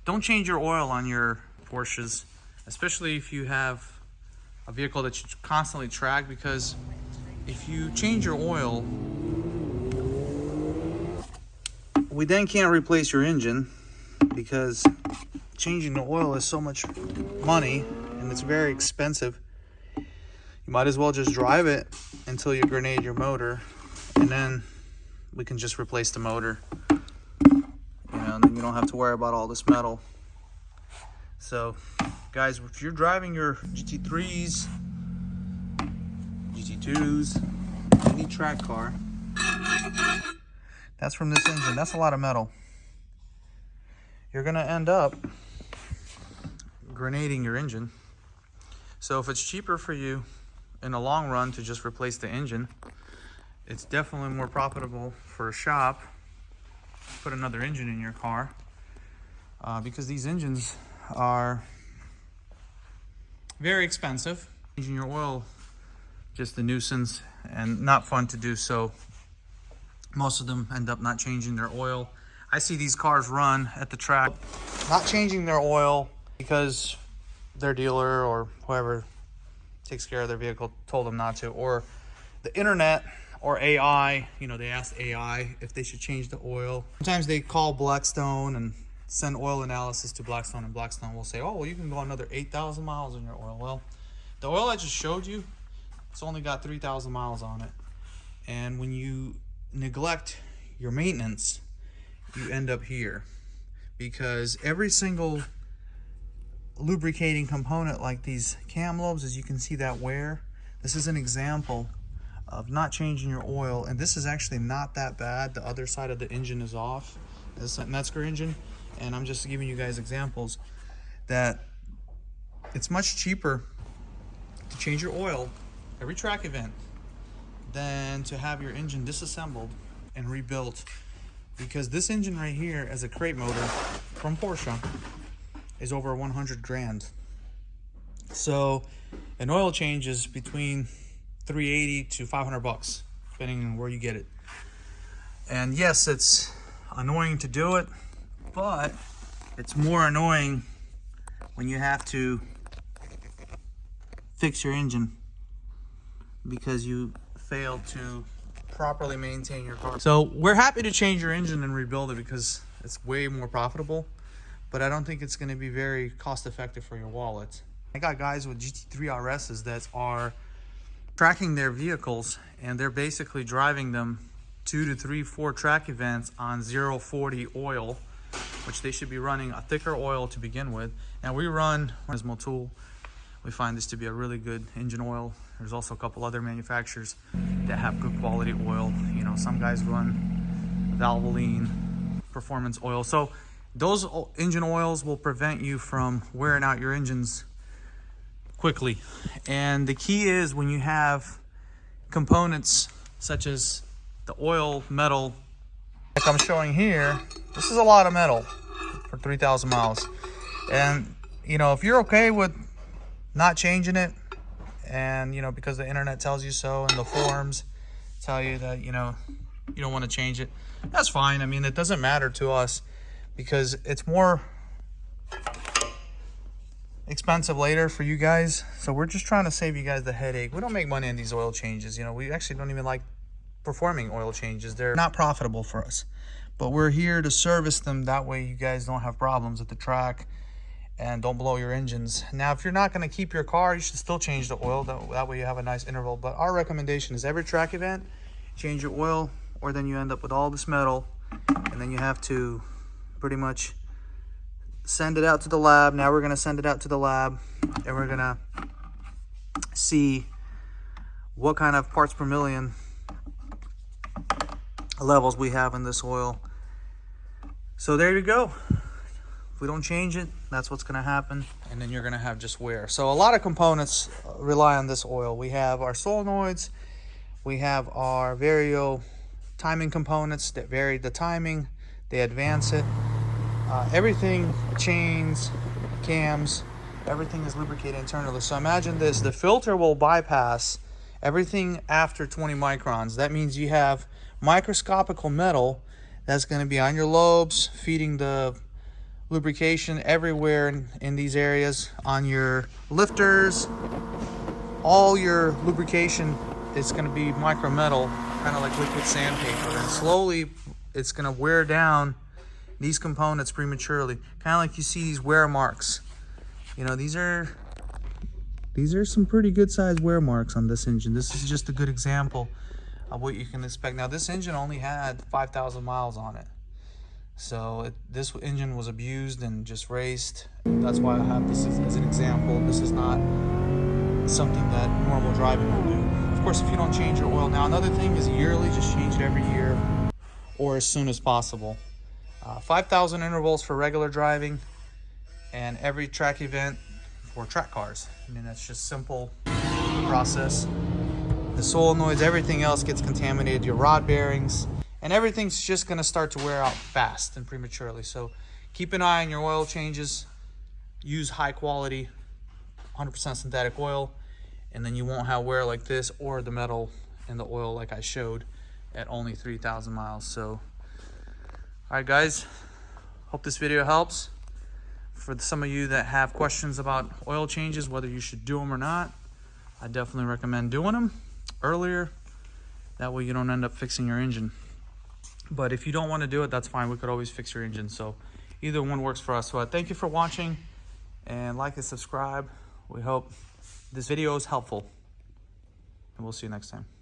don't change your oil on your Porsches, especially if you have a vehicle that you constantly track, because if you change your oil, we then can't replace your engine, because changing the oil is so much money and it's very expensive. You might as well just drive it until you grenade your motor, and then we can just replace the motor. And then you don't have to worry about all this metal. So guys, if you're driving your GT3s, GT2s, any track car, that's from this engine. That's a lot of metal. You're gonna end up grenading your engine. So if it's cheaper for you in the long run to just replace the engine, it's definitely more profitable for a shop to put another engine in your car, because these engines are very expensive. Changing your oil, just a nuisance and not fun to do. So most of them end up not changing their oil. I see these cars run at the track not changing their oil because their dealer or whoever takes care of their vehicle told them not to, or the internet or AI, they asked AI if they should change the oil. Sometimes they call Blackstone and send oil analysis to Blackstone, and Blackstone will say, oh, well, you can go another 8,000 miles on your oil. Well, the oil I just showed you, it's only got 3,000 miles on it. And when you neglect your maintenance, you end up here, because every single lubricating component, like these cam lobes, as you can see that wear, this is an example of not changing your oil. And this is actually not that bad. The other side of the engine is off. This is a Metzger engine, and I'm just giving you guys examples that it's much cheaper to change your oil every track event than to have your engine disassembled and rebuilt, because this engine right here, as a crate motor from Porsche, is over 100 grand. So an oil change is between 380 to 500 bucks, depending on where you get it. And yes, it's annoying to do it, but it's more annoying when you have to fix your engine because you failed to properly maintain your car. So we're happy to change your engine and rebuild it because it's way more profitable, but I don't think it's going to be very cost effective for your wallet. I got guys with GT3 RSs that are tracking their vehicles, and they're basically driving them 2 to 3, 4 track events on 040 oil, which they should be running a thicker oil to begin with. And we run Osmo tool. We find this to be a really good engine oil. There's also a couple other manufacturers that have good quality oil. Some guys run Valvoline performance oil. So those engine oils will prevent you from wearing out your engines quickly. And the key is, when you have components such as the oil, metal, like I'm showing here, this is a lot of metal for 3,000 miles. And if you're okay with not changing it, and because the internet tells you so and the forums tell you that you don't want to change it, that's fine. I mean, it doesn't matter to us, because it's more expensive later for you guys. So we're just trying to save you guys the headache. We don't make money in these oil changes. We actually don't even like performing oil changes. They're not profitable for us, but we're here to service them. That way you guys don't have problems at the track and don't blow your engines. Now, if you're not going to keep your car, you should still change the oil. That way you have a nice interval. But our recommendation is every track event, change your oil, or then you end up with all this metal, and then you have to pretty much send it out to the lab. Now we're going to send it out to the lab, and we're going to see what kind of parts per million levels we have in this oil. So there you go. If we don't change it, that's what's going to happen, and then you're going to have just wear. So a lot of components rely on this oil. We have our solenoids, we have our vario timing components that vary the timing, they advance it. Everything, chains, cams, everything is lubricated internally. So imagine this, the filter will bypass everything after 20 microns. That means you have microscopical metal that's going to be on your lobes, feeding the lubrication everywhere in these areas on your lifters. All your lubrication is going to be micro metal, kind of like liquid sandpaper, and slowly it's going to wear down these components prematurely, kind of like you see these wear marks. You know, these are some pretty good sized wear marks on this engine. This is just a good example of what you can expect. Now, this engine only had 5,000 miles on it, so this engine was abused and just raced. That's why I have this as an example. This is not something that normal driving will do. Of course, if you don't change your oil. Now, another thing is yearly, just change it every year or as soon as possible. 5,000 intervals for regular driving, and every track event for track cars. I mean, that's just simple process. The solenoids, everything else gets contaminated, your rod bearings, and everything's just going to start to wear out fast and prematurely. So keep an eye on your oil changes. Use high quality 100% synthetic oil, and then you won't have wear like this or the metal in the oil like I showed at only 3,000 miles. So all right, guys, hope this video helps. For some of you that have questions about oil changes, whether you should do them or not, I definitely recommend doing them earlier. That way you don't end up fixing your engine. But if you don't want to do it, that's fine. We could always fix your engine. So either one works for us. So thank you for watching, and like and subscribe. We hope this video is helpful, and we'll see you next time.